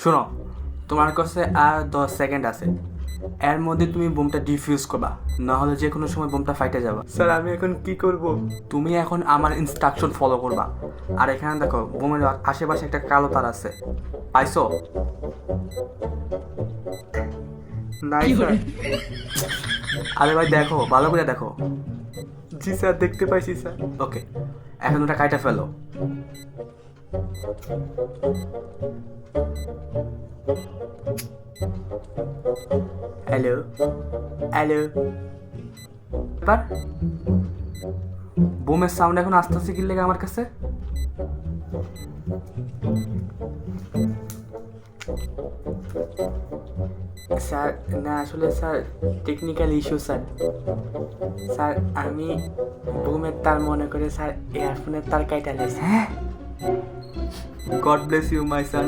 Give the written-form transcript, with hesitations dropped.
শোনো, তোমার কাছে আর 10 সেকেন্ড আছে। এর মধ্যে তুমি বোমটা ডিফিউজ করবা, নাহলে যে কোনো সময় বোমটা ফাইটে যাবে। স্যার আমি এখন কি করব? তুমি এখন আমার ইনস্ট্রাকশন ফলো করবা। আর এখানে দেখো, বোমের আশেপাশে একটা কালো তার আছে, পাইছো? নাই স্যার। আরে ভাই দেখো, ভালো করে দেখো। জি স্যার, দেখতে পাইছি স্যার। ওকে, এখন ওটা কাইটা ফেলো। হ্যালো হ্যালো, এবার বোমের সাউন্ড এখন আস্তে আস্তে কি লেগে আমার কাছে। স্যার না, আসলে sir technical issue sir. Sir আমি বুমের তার মনে করে স্যার ইয়ারফোনের তার কাইটা লেছি। হ্যাঁ, God bless you my San.